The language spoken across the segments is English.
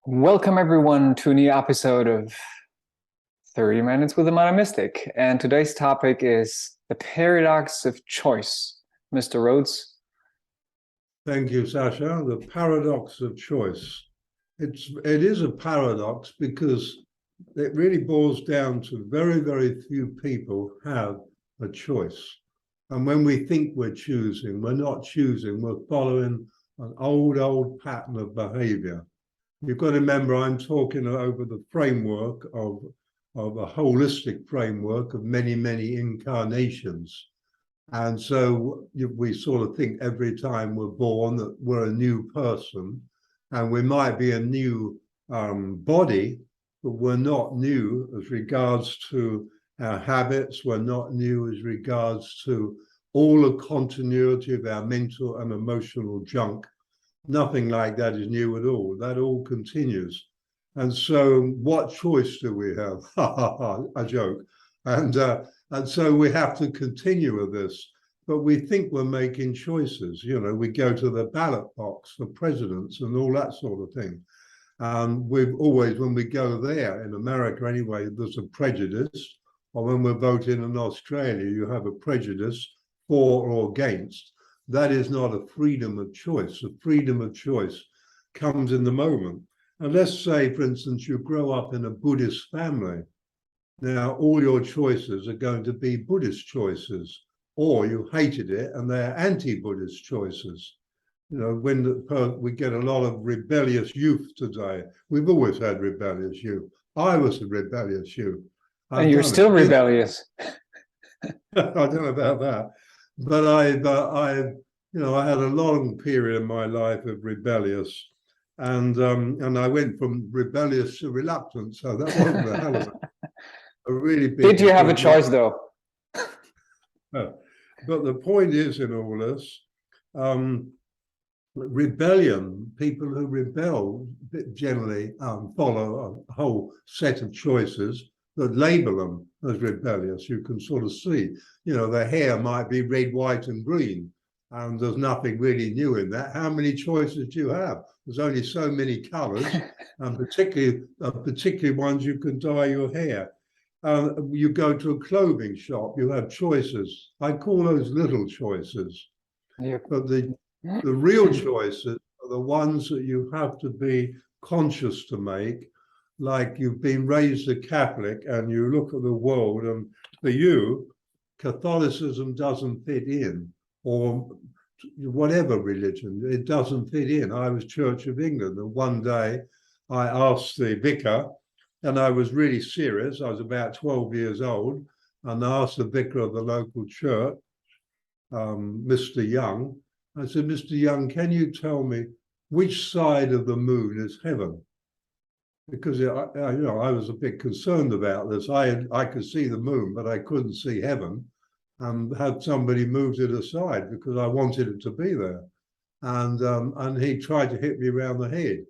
Welcome everyone to a new episode of 30 Minutes with a Modern Mystic. And today's topic is the paradox of choice. Mr. Rhodes. Thank you, Sascha. The paradox of choice. It is a paradox because it really boils down to very, very few people have a choice. And when we think we're choosing, we're not choosing, we're following an old pattern of behavior. You've got to remember, I'm talking over the framework of a holistic framework of many, many incarnations. And so we sort of think every time we're born that we're a new person, and we might be a new body, but we're not new as regards to our habits. We're not new as regards to all the continuity of our mental and emotional junk. Nothing like that is new at all. That all continues. And so what choice do we have? A joke. And so we have to continue with this. But we think we're making choices. You know, we go to the ballot box for presidents and all that sort of thing. We've always, when we go there, in America anyway, there's a prejudice. Or when we're voting in Australia, you have a prejudice for or against. That is not a freedom of choice. The freedom of choice comes in the moment. And let's say, for instance, you grow up in a Buddhist family. Now, all your choices are going to be Buddhist choices, or you hated it and they're anti-Buddhist choices. You know, when we get a lot of rebellious youth today, we've always had rebellious youth. I was a rebellious youth. And you're still rebellious. I don't know about that. But I had a long period in my life of rebellious, and I went from rebellious to reluctant. So that wasn't a hell of a really big. Did you have a choice, though? But the point is, in all this, rebellion, people who rebel generally follow a whole set of choices that label them as rebellious. You can sort of see, you know, their hair might be red, white, and green, and there's nothing really new in that. How many choices do you have? There's only so many colors, and particularly ones you can dye your hair. You go to a clothing shop, you have choices. I call those little choices. Yep. But the real choices are the ones that you have to be conscious to make. Like you've been raised a Catholic and you look at the world, and for you, Catholicism doesn't fit in, or whatever religion, it doesn't fit in. I was Church of England, and one day I asked the vicar, and I was really serious, I was about 12 years old, and I asked the vicar of the local church, Mr. Young, I said, Mr. Young, can you tell me which side of the moon is heaven? Because I was a bit concerned about this. I could see the moon, but I couldn't see heaven, and had somebody moved it aside because I wanted it to be there. And he tried to hit me around the head,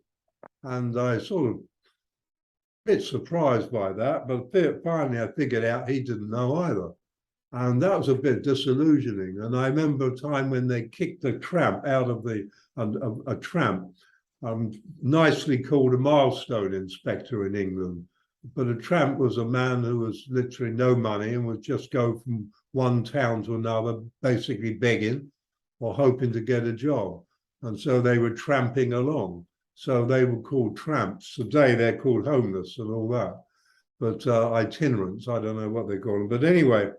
and I sort of a bit surprised by that. But finally, I figured out he didn't know either, and that was a bit disillusioning. And I remember a time when they kicked a tramp out of a tramp. Nicely called a milestone inspector in England. But a tramp was a man who was literally no money and would just go from one town to another, basically begging or hoping to get a job. And so they were tramping along. So they were called tramps. Today they're called homeless and all that. But itinerants, I don't know what they call them. But anyway,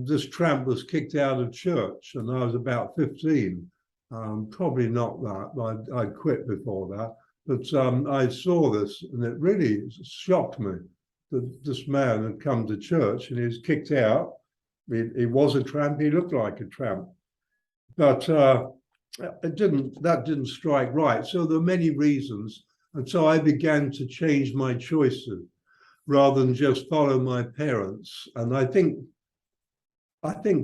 this tramp was kicked out of church, and I was about 15. Probably not that. I'd quit before that. But I saw this, and it really shocked me that this man had come to church and he was kicked out. He was a tramp. He looked like a tramp, but that didn't strike right. So there are many reasons, and so I began to change my choices rather than just follow my parents. And I think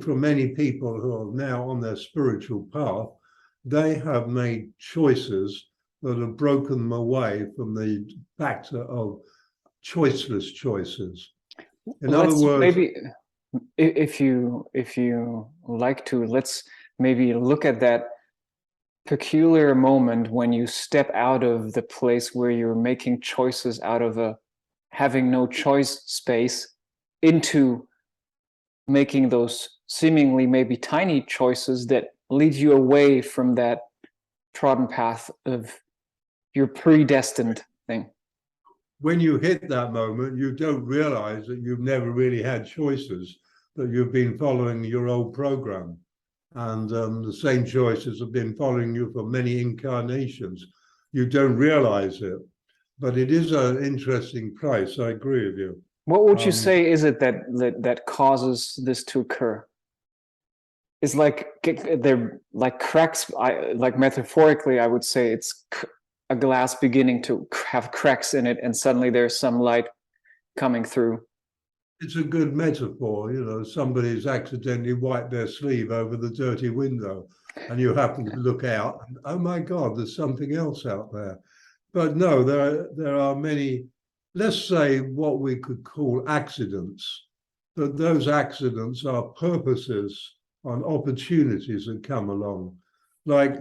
for many people who are now on their spiritual path, they have made choices that have broken them away from the factor of choiceless choices. In other words, maybe if you like to, let's maybe look at that peculiar moment when you step out of the place where you're making choices out of a having no choice space into making those seemingly maybe tiny choices that lead you away from that trodden path of your predestined thing. When you hit that moment, you don't realize that you've never really had choices, that you've been following your old program. And the same choices have been following you for many incarnations. You don't realize it, but it is an interesting place. I agree with you. What would you say is it that causes this to occur? It's like they're like cracks. Like metaphorically, I would say it's a glass beginning to have cracks in it, and suddenly there's some light coming through. It's a good metaphor. You know, somebody's accidentally wiped their sleeve over the dirty window, and you happen to look out, and oh my God, there's something else out there. But no, there are many, let's say what we could call accidents, but those accidents are purposes on opportunities that come along. Like,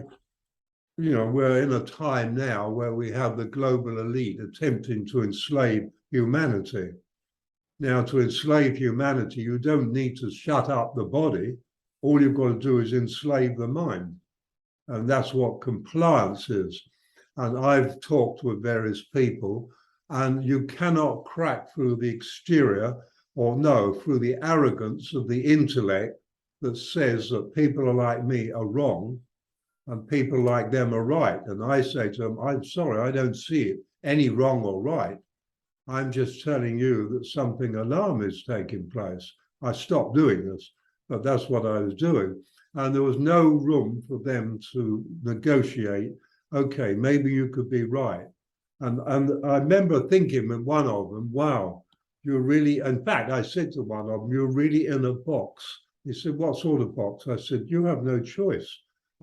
you know, we're in a time now where we have the global elite attempting to enslave humanity. Now, to enslave humanity, you don't need to shut up the body. All you've got to do is enslave the mind. And that's what compliance is. And I've talked with various people, and you cannot crack through the exterior, or no, through the arrogance of the intellect that says that people like me are wrong and people like them are right. And I say to them, I'm sorry, I don't see it any wrong or right. I'm just telling you that something alarming is taking place. I stopped doing this, but that's what I was doing. And there was no room for them to negotiate. Okay, maybe you could be right. And I remember thinking with one of them, wow, you're really, in fact, I said to one of them, you're really in a box. He said, what sort of box? I said, you have no choice.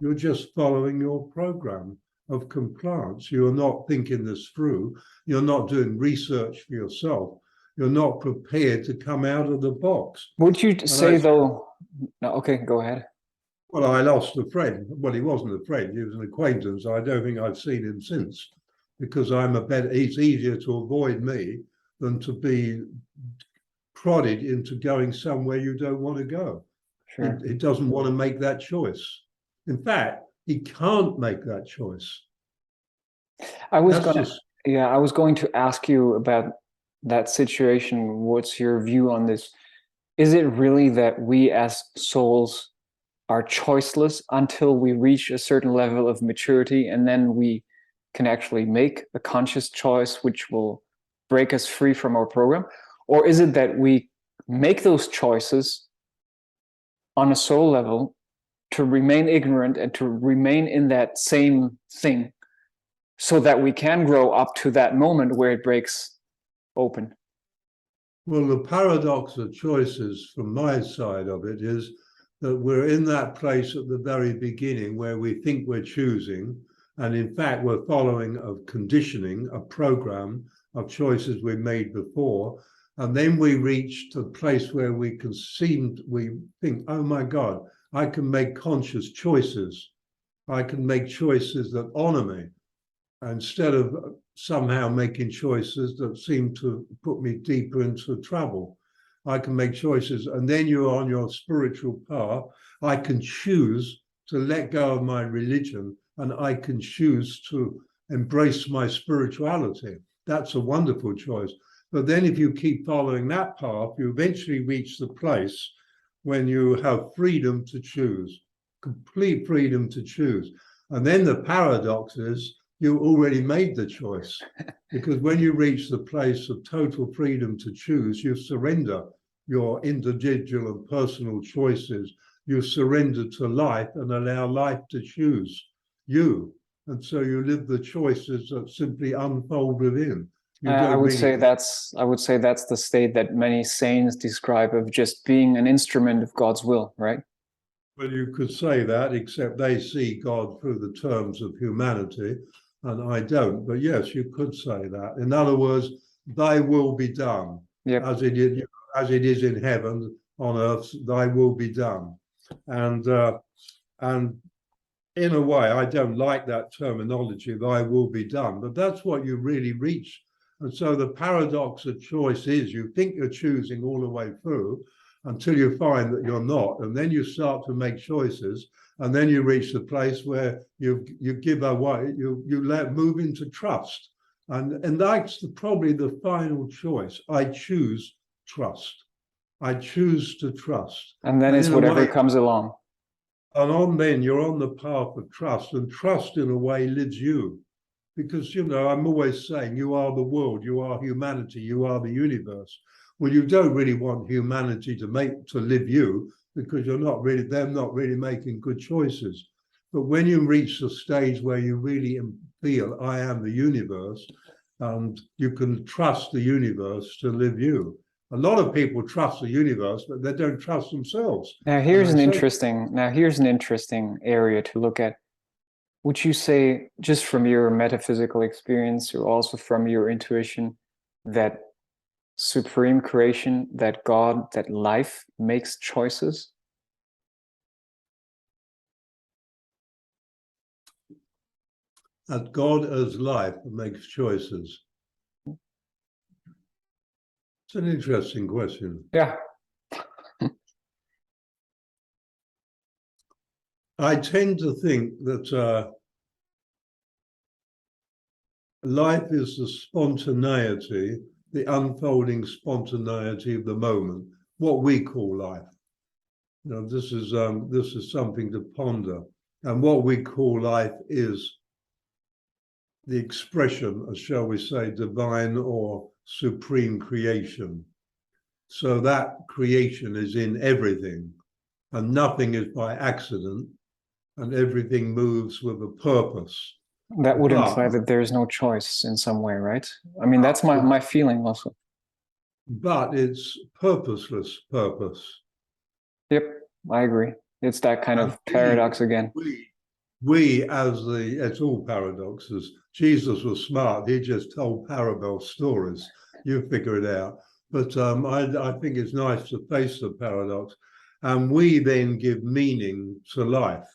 You're just following your program of compliance. You're not thinking this through. You're not doing research for yourself. You're not prepared to come out of the box. Would you say though? No, okay, go ahead. Well, I lost a friend. Well, he wasn't a friend. He was an acquaintance. I don't think I've seen him since, because it's easier to avoid me than to be prodded into going somewhere you don't want to go. Sure. He doesn't want to make that choice. In fact, he can't make that choice. I was going to ask you about that situation. What's your view on this? Is it really that we as souls are choiceless until we reach a certain level of maturity, and then we can actually make a conscious choice which will break us free from our program? Or is it that we make those choices on a soul level to remain ignorant and to remain in that same thing so that we can grow up to that moment where it breaks open? Well, the paradox of choices from my side of it is that we're in that place at the very beginning where we think we're choosing, and in fact we're following a conditioning, a program of choices we made before, and then we reach the place where we think, oh my God, I can make conscious choices. I can make choices that honor me, instead of somehow making choices that seem to put me deeper into trouble. I can make choices, and then you're on your spiritual path. I can choose to let go of my religion, and I can choose to embrace my spirituality. That's a wonderful choice. But then if you keep following that path, you eventually reach the place when you have freedom to choose, complete freedom to choose. And then the paradox is you already made the choice, because when you reach the place of total freedom to choose, you surrender your individual and personal choices. You surrender to life and allow life to choose you. And so you live the choices that simply unfold within. I would say that's the state that many saints describe of just being an instrument of God's will, right? Well, you could say that, except they see God through the terms of humanity, and I don't. But yes, you could say that. In other words, thy will be done. Yep. As it is in heaven, on earth, thy will be done. And in a way, I don't like that terminology, thy will be done, but that's what you really reach. And so the paradox of choice is you think you're choosing all the way through until you find that you're not. And then you start to make choices. And then you reach the place where you give away, you let move into trust. And that's probably the final choice. I choose trust. I choose to trust. And then it's whatever comes along. And then you're on the path of trust, and trust in a way lives you. Because, I'm always saying you are the world, you are humanity, you are the universe. Well, you don't really want humanity to live you, because they're not really making good choices. But when you reach the stage where you really feel I am the universe, and you can trust the universe to live you. A lot of people trust the universe, but they don't trust themselves. Now here's an interesting area to look at. Would you say, just from your metaphysical experience or also from your intuition, that supreme creation, that God, that life makes choices? That God as life makes choices. It's an interesting question. Yeah. I tend to think that life is the spontaneity, the unfolding spontaneity of the moment, what we call life. This is something to ponder. And what we call life is the expression, shall we say, divine or supreme creation. So that creation is in everything, and nothing is by accident, and everything moves with a purpose. That would imply that there's no choice in some way, right? I mean, that's my feeling also. But it's purposeless purpose. Yep, I agree. It's that kind of paradox again. It's all paradoxes. Jesus was smart. He just told parable stories. You figure it out. But I think it's nice to face the paradox. And we then give meaning to life.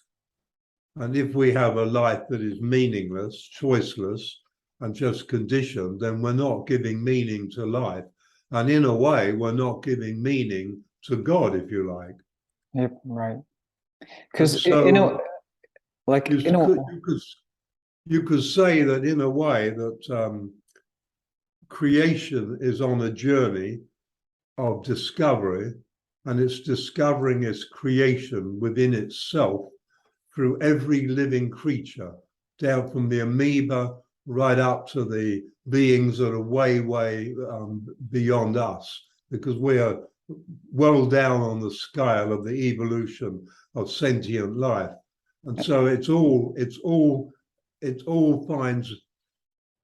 And if we have a life that is meaningless, choiceless, and just conditioned, then we're not giving meaning to life. And in a way, we're not giving meaning to God, if you like. Yep, right. Because, so, like, you could say that in a way that creation is on a journey of discovery, and it's discovering its creation within itself through every living creature, down from the amoeba right up to the beings that are way beyond us, because we are well down on the scale of the evolution of sentient life. And so it all finds,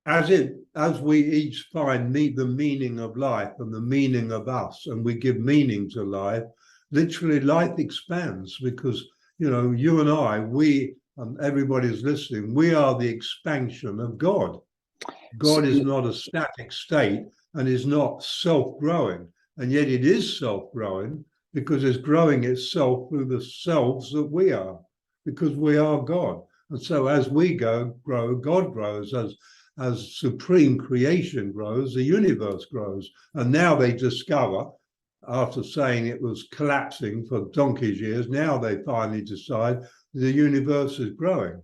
as we each find the meaning of life and the meaning of us, and we give meaning to life, literally life expands, because you and I, we and everybody's listening, we are the expansion of God. God is not a static state and is not self-growing, and yet it is self-growing, because it's growing itself through the selves that we are, because we are God. And so as we grow, God grows. As supreme creation grows, the universe grows. And now they discover, after saying it was collapsing for donkey's years, now they finally decide the universe is growing.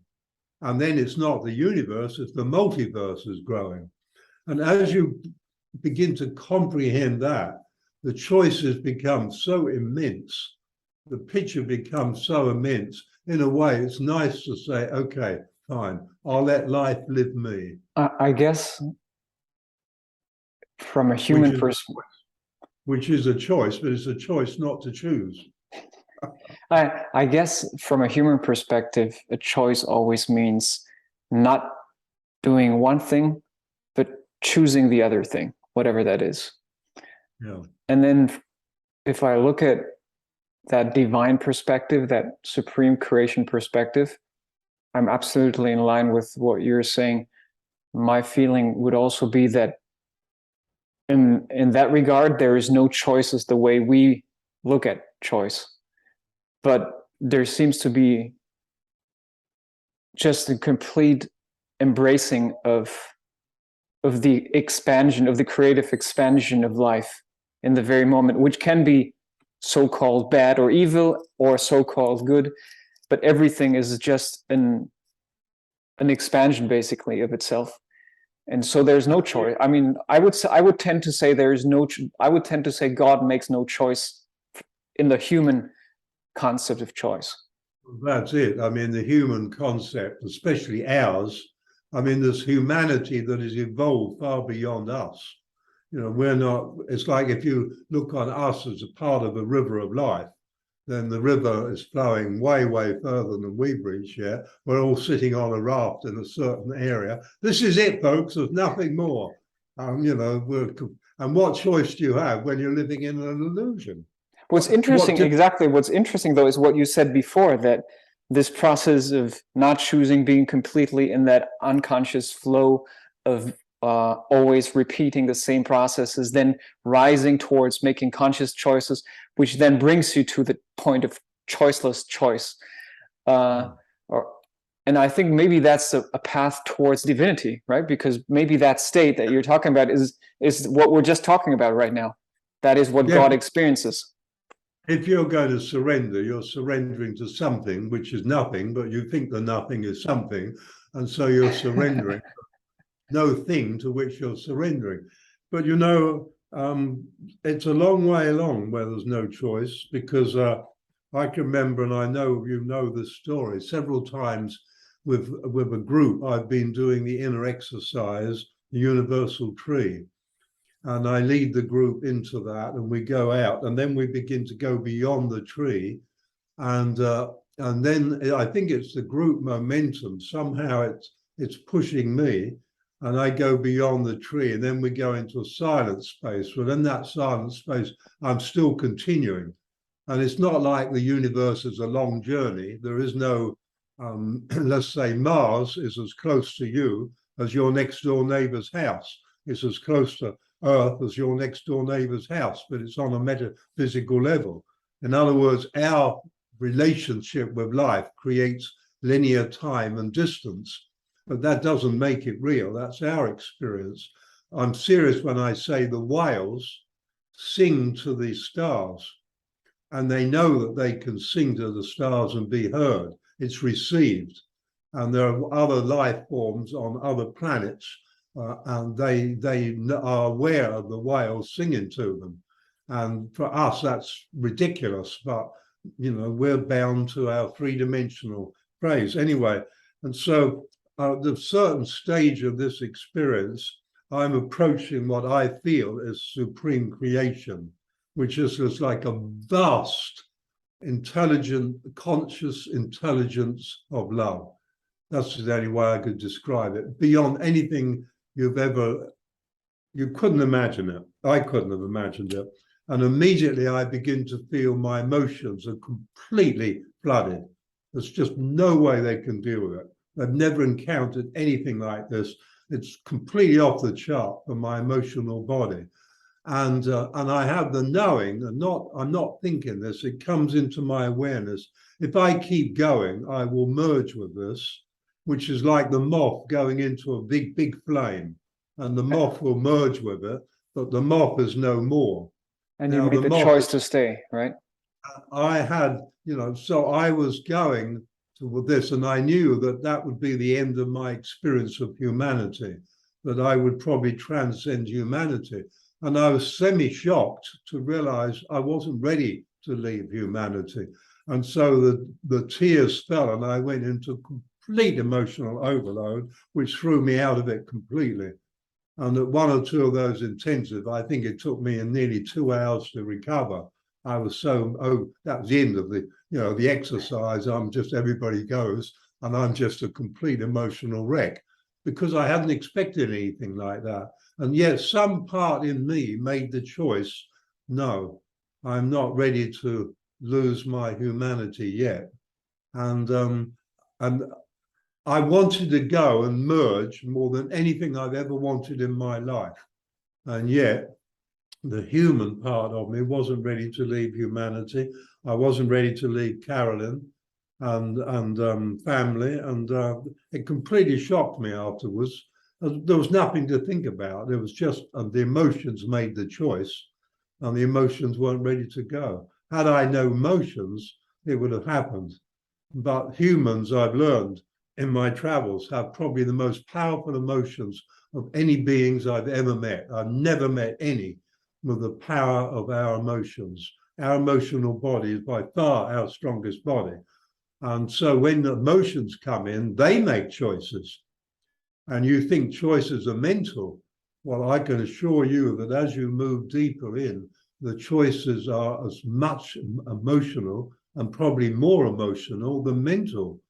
And then it's not the universe, it's the multiverse is growing. And as you begin to comprehend that, the choices become so immense, the picture becomes so immense. In a way, it's nice to say, okay, fine, I'll let life live me. I guess from a human perspective, which is a choice, but it's a choice not to choose. I guess from a human perspective, a choice always means not doing one thing, but choosing the other thing, whatever that is. Yeah. And then if I look at that divine perspective, that supreme creation perspective, I'm absolutely in line with what you're saying. My feeling would also be that in that regard, there is no choices the way we look at choice. But there seems to be just a complete embracing of the expansion, of the creative expansion of life in the very moment, which can be so-called bad or evil or so-called good, but everything is just an expansion basically of itself. And so there's no choice. I mean, I would tend to say there is no, I would tend to say God makes no choice in the human concept of choice. That's it. I mean, the human concept, especially ours, I mean, there's humanity that has evolved far beyond us. You know, we're not, it's like if you look on us as a part of a river of life, then the river is flowing way, way further than we've reached yet. We're all sitting on a raft in a certain area. This is it, folks. There's nothing more. You know, and what choice do you have when you're living in an illusion? What's interesting, exactly, what's interesting, though, is what you said before, that this process of not choosing, being completely in that unconscious flow of always repeating the same processes, then rising towards making conscious choices, which then brings you to the point of choiceless choice. And I think maybe that's a path towards divinity, right? Because maybe that state that you're talking about is what we're just talking about right now. That is what God experiences. If you're going to surrender, you're surrendering to something which is nothing, but you think the nothing is something. And so you're surrendering no thing to which you're surrendering. But, you know, it's a long way along where there's no choice, because I can remember, and I know you know this story, several times with a group, I've been doing the inner exercise, the universal tree. And I lead the group into that, and we go out, and then we begin to go beyond the tree, and then I think it's the group momentum. Somehow it's pushing me, and I go beyond the tree, and then we go into a silent space. But in that silent space, I'm still continuing, and it's not like the universe is a long journey. There is no, let's say, Mars is as close to you as your next door neighbor's house. It's as close to Earth as your next door neighbor's house, but it's on a metaphysical level. In other words, our relationship with life creates linear time and distance, but that doesn't make it real. That's our experience. I'm serious when I say the whales sing to the stars, and they know that they can sing to the stars and be heard. It's received. And there are other life forms on other planets, and they are aware of the whales singing to them. And for us, that's ridiculous, but you know, we're bound to our three-dimensional phrase anyway. And so at a certain stage of this experience, I'm approaching what I feel is supreme creation, which is just like a vast, intelligent, conscious intelligence of love. That's the only way I could describe it. Beyond anything you couldn't imagine it. I couldn't have imagined it. And immediately I begin to feel my emotions are completely flooded. There's just no way they can deal with it. I've never encountered anything like this. It's completely off the chart for my emotional body. And I have the knowing, and I'm not thinking this, it comes into my awareness. If I keep going, I will merge with this, which is like the moth going into a big, big flame, and the moth will merge with it, but the moth is no more. And you made the choice to stay, right? I had, you know, so I was going to this, and I knew that that would be the end of my experience of humanity, that I would probably transcend humanity. And I was semi-shocked to realize I wasn't ready to leave humanity. And so the tears fell, and I went into complete emotional overload, which threw me out of it completely. And at one or two of those intensive, I think it took me nearly 2 hours to recover. I was so, that was the end of the, you know, the exercise. I'm just, everybody goes, and I'm just a complete emotional wreck, because I hadn't expected anything like that. And yet some part in me made the choice, no, I'm not ready to lose my humanity yet. And I wanted to go and merge more than anything I've ever wanted in my life. And yet the human part of me wasn't ready to leave humanity. I wasn't ready to leave Carolyn. and family, and it completely shocked me afterwards. There was nothing to think about. It was just the emotions made the choice, and the emotions weren't ready to go. Had I no emotions, it would have happened. But humans, I've learned in my travels, have probably the most powerful emotions of any beings I've ever met. I've never met any with the power of our emotions. Our emotional body is by far our strongest body. And so when the emotions come in, they make choices. And you think choices are mental. Well, I can assure you that as you move deeper in, the choices are as much emotional and probably more emotional than mental.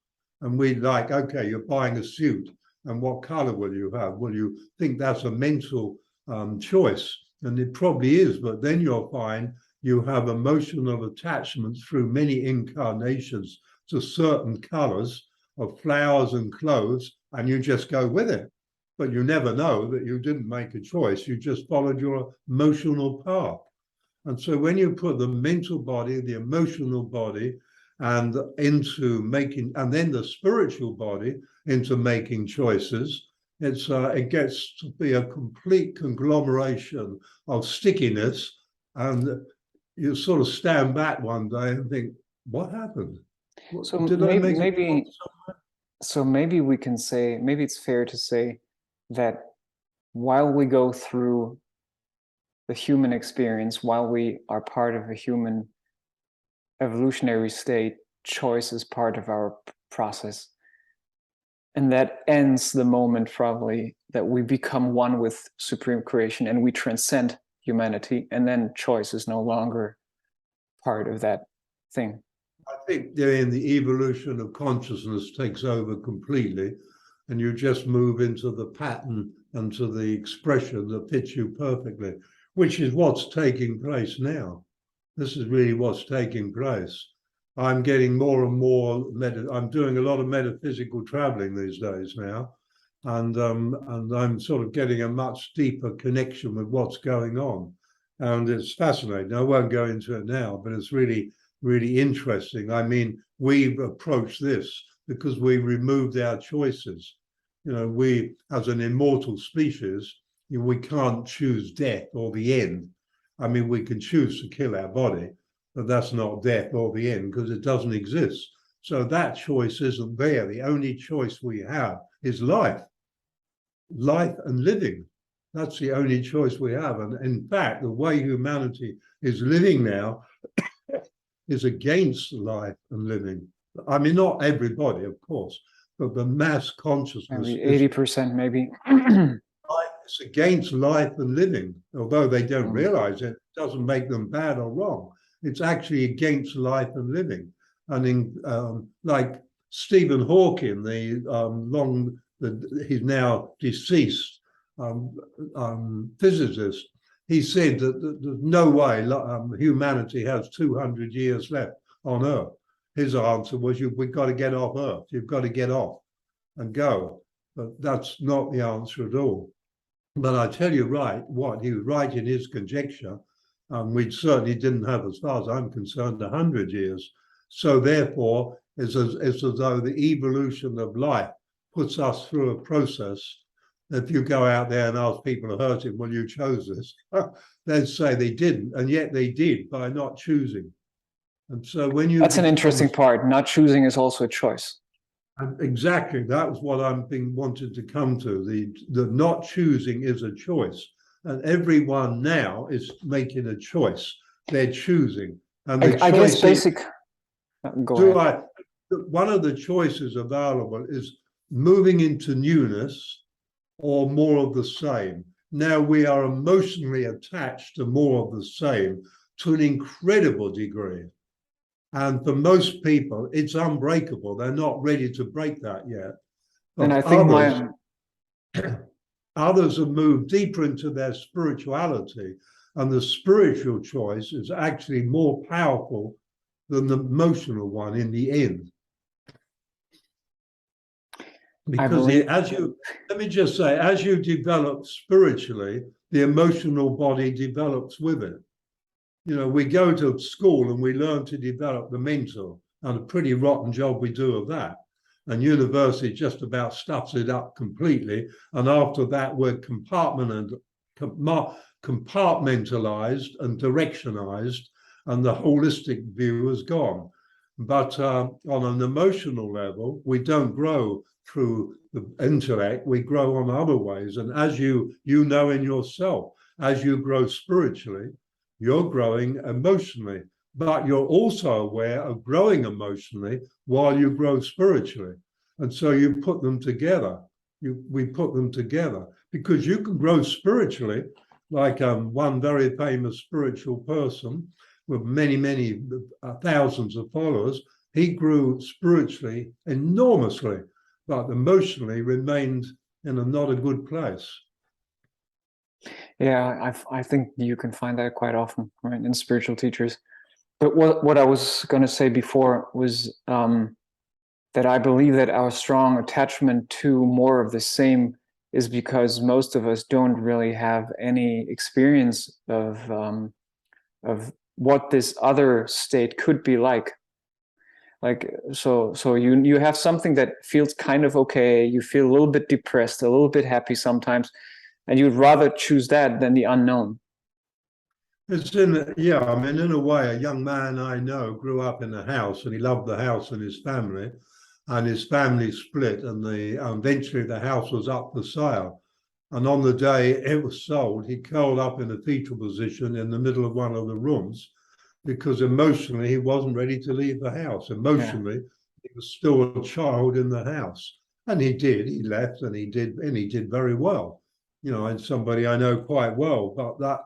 And we like, okay, you're buying a suit, and what color will you have? Well, you think that's a mental choice, and it probably is, but then you'll find you have emotional attachments through many incarnations to certain colors of flowers and clothes, and you just go with it. But you never know that you didn't make a choice, you just followed your emotional path. And so when you put the mental body, the emotional body, and into making, and then the spiritual body into making choices, it gets to be a complete conglomeration of stickiness, and you sort of stand back one day and think, what happened? So Did I make maybe we can say, maybe it's fair to say that while we go through the human experience, while we are part of a human evolutionary state, choice is part of our process. And that ends the moment probably that we become one with supreme creation and we transcend humanity, and then choice is no longer part of that thing? I think then the evolution of consciousness takes over completely, and you just move into the pattern and to the expression that fits you perfectly, which is what's taking place now. This is really what's taking place. I'm getting more and more, I'm doing a lot of metaphysical traveling these days now, and I'm sort of getting a much deeper connection with what's going on. And it's fascinating. I won't go into it now, but it's really, really interesting. I mean, we've approached this because we removed our choices. You know, we, as an immortal species, we can't choose death or the end. I mean, we can choose to kill our body, but that's not death or the end because it doesn't exist. So that choice isn't there. The only choice we have is life, life and living. That's the only choice we have. And in fact, the way humanity is living now is against life and living. I mean, not everybody, of course, but the mass consciousness Maybe is 80%, maybe. it's against life and living. Although they don't realize it, it doesn't make them bad or wrong. It's actually against life and living. And in like Stephen Hawking, he's now deceased physicist, he said that there's no way humanity has 200 years left on Earth. His answer was, we've got to get off Earth. You've got to get off and go. But that's not the answer at all. But I tell you what, he was right in his conjecture. We certainly didn't have, as far as I'm concerned, 100 years. So therefore, it's as though the evolution of life puts us through a process. If you go out there and ask people who hurt him, well, you chose this, they'd say they didn't, and yet they did by not choosing. And so when you... That's an interesting part. Not choosing is also a choice. Exactly, that was what I'm being wanted to come to. The not choosing is a choice, and everyone now is making a choice. They're choosing, and the I guess basic. Go ahead. One of the choices available is moving into newness or more of the same. Now we are emotionally attached to more of the same to an incredible degree. And for most people, it's unbreakable. They're not ready to break that yet. But and I think others have moved deeper into their spirituality, and the spiritual choice is actually more powerful than the emotional one in the end. Because let me just say, as you develop spiritually, the emotional body develops with it. You know, we go to school and we learn to develop the mental, and a pretty rotten job we do of that. And university just about stuffs it up completely. And after that, we're compartmentalized and directionized, and the holistic view is gone. But on an emotional level, we don't grow through the intellect, we grow on other ways. And as you know in yourself, as you grow spiritually, you're growing emotionally, but you're also aware of growing emotionally while you grow spiritually. And so you put them together. We put them together because you can grow spiritually, like one very famous spiritual person with many thousands of followers. He grew spiritually enormously, but emotionally remained in a not a good place. Yeah, I think you can find that quite often, right, in spiritual teachers. But what I was going to say before was that I believe that our strong attachment to more of the same is because most of us don't really have any experience of what this other state could be like. Like, so you have something that feels kind of okay. You feel a little bit depressed, a little bit happy sometimes, and you'd rather choose that than the unknown. It's I mean, in a way, a young man I know grew up in a house and he loved the house and his family split, and eventually the house was up for sale. And on the day it was sold, he curled up in a fetal position in the middle of one of the rooms because emotionally he wasn't ready to leave the house. Emotionally, yeah. He was still a child in the house. And he left and he did very well. You know, and somebody I know quite well, but that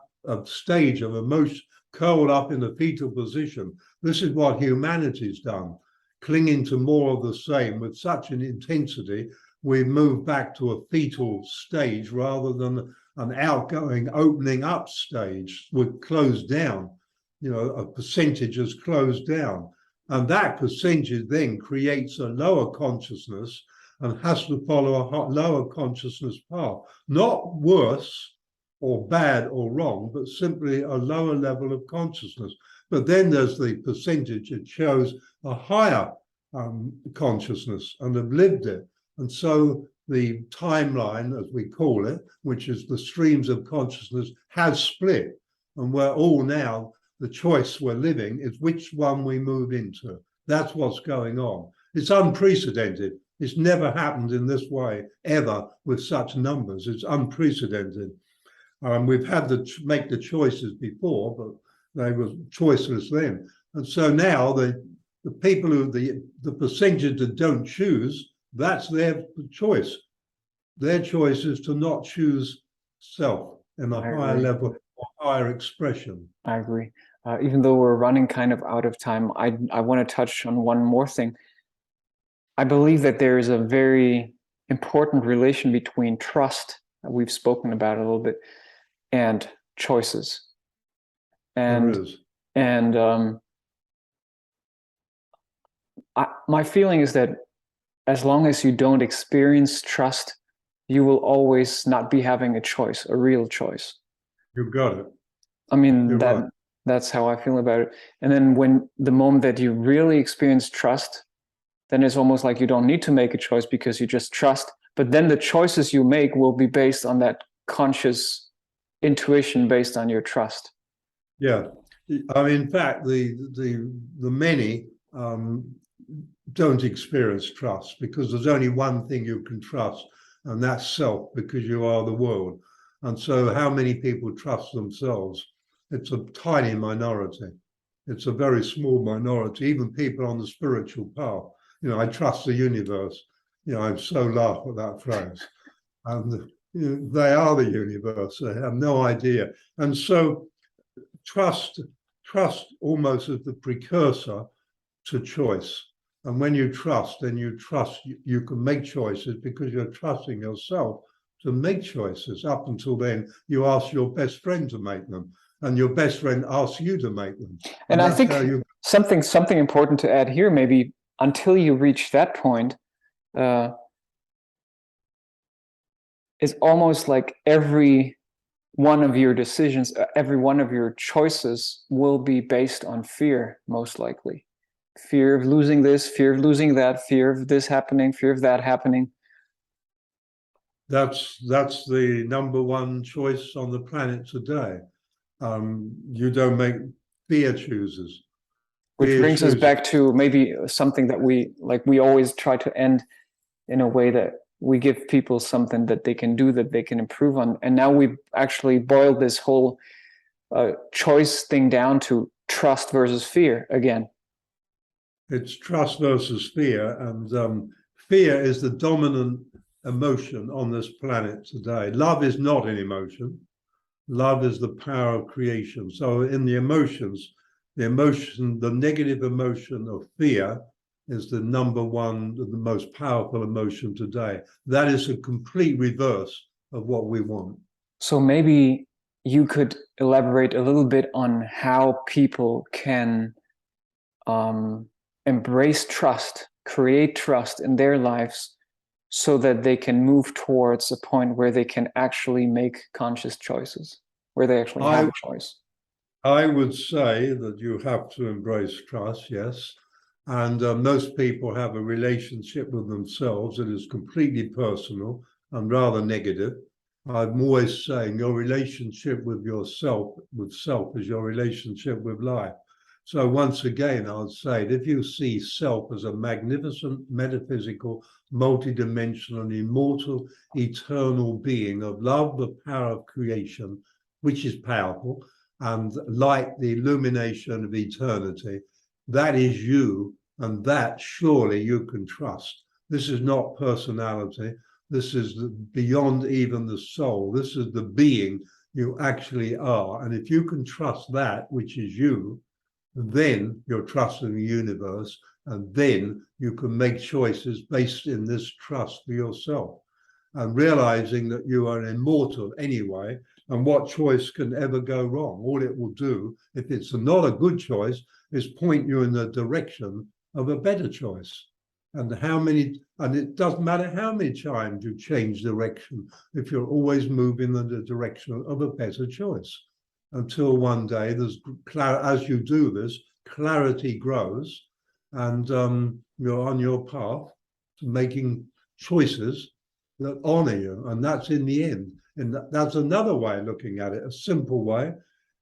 stage of emotion, curled up in a fetal position, this is what humanity's done, clinging to more of the same with such an intensity. We've moved back to a fetal stage rather than an outgoing, opening up stage. We've closed down. You know, a percentage has closed down. And that percentage then creates a lower consciousness and has to follow a lower consciousness path. Not worse or bad or wrong, but simply a lower level of consciousness. But then there's the percentage that shows a higher consciousness and have lived it. And so the timeline, as we call it, which is the streams of consciousness, has split. And we're all now, the choice we're living is which one we move into. That's what's going on. It's unprecedented. It's never happened in this way ever with such numbers. It's unprecedented. We've had to make the choices before, but they were choiceless then. And so now the people who, the percentage that don't choose, that's their choice. Their choice is to not choose self in a higher level or higher expression. I agree. Even though we're running kind of out of time, I want to touch on one more thing. I believe that there is a very important relation between trust, we've spoken about a little bit, and choices. And my feeling is that as long as you don't experience trust, you will always not be having a choice, a real choice. You got it. I mean, that's how I feel about it. And then when the moment that you really experience trust, then it's almost like you don't need to make a choice because you just trust. But then the choices you make will be based on that conscious intuition based on your trust. Yeah. I mean, in fact, the many don't experience trust because there's only one thing you can trust, and that's self, because you are the world. And so how many people trust themselves? It's a tiny minority. It's a very small minority, even people on the spiritual path. You know, I trust the universe. You know, I so laugh at that phrase. And you know, they are the universe. They have no idea. And so trust almost as the precursor to choice. And when you trust, then you trust you can make choices because you're trusting yourself to make choices. Up until then, you ask your best friend to make them, and your best friend asks you to make them. And I think something important to add here, maybe until you reach that point, it's almost like every one of your decisions, every one of your choices will be based on fear, most likely. fear of losing this, fear of losing that, fear of this happening, fear of that happening. That's the number one choice on the planet today. You don't make fear chooses. Which Fear brings us chooses. back to maybe something that we always try to end in a way that we give people something that they can do, that they can improve on. And now we've actually boiled this whole choice thing down to trust versus fear again. It's trust versus fear, and fear is the dominant emotion on this planet today. Love is not an emotion. Love is the power of creation. So in the emotions, the negative emotion of fear is the number one, the most powerful emotion today. That is a complete reverse of what we want. So maybe you could elaborate a little bit on how people can embrace trust, create trust in their lives so that they can move towards a point where they can actually make conscious choices, where they actually have a choice. I would say that you have to embrace trust, yes. And most people have a relationship with themselves that is completely personal and rather negative. I'm always saying your relationship with yourself, with self, is your relationship with life. So once again, I'll say that if you see self as a magnificent, metaphysical, multidimensional, immortal, eternal being of love, the power of creation, which is powerful, and light, the illumination of eternity, that is you, and that surely you can trust. This is not personality. This is beyond even the soul. This is the being you actually are. And if you can trust that, which is you, then you're trusting the universe, and then you can make choices based in this trust for yourself, and realizing that you are immortal anyway, and what choice can ever go wrong? All it will do, if it's not a good choice, is point you in the direction of a better choice. And it doesn't matter how many times you change direction, if you're always moving in the direction of a better choice. Until one day, as you do this, clarity grows, and you're on your path to making choices that honor you, and that's in the end. And that's another way of looking at it, a simple way.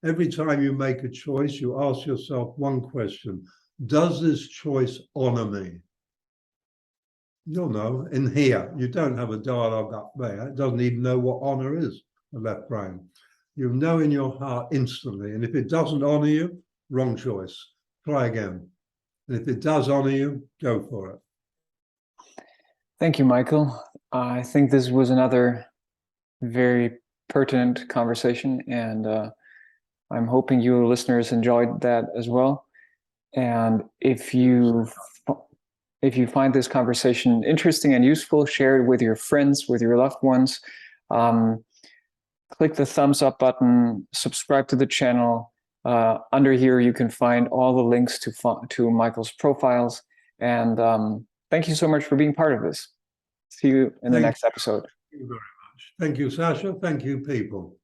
Every time you make a choice, you ask yourself one question: does this choice honor me? You'll know in here. You don't have a dialogue up there. It doesn't even know what honor is, the left brain. You know in your heart instantly. And if it doesn't honor you, wrong choice. Try again. And if it does honor you, go for it. Thank you, Michael. I think this was another very pertinent conversation, and I'm hoping you listeners enjoyed that as well. And if you find this conversation interesting and useful, share it with your friends, with your loved ones. Click the thumbs up button, subscribe to the channel. Under here, you can find all the links to Michael's profiles. And thank you so much for being part of this. See you in the next episode. Thank you very much. Thank you, Sascha. Thank you, people.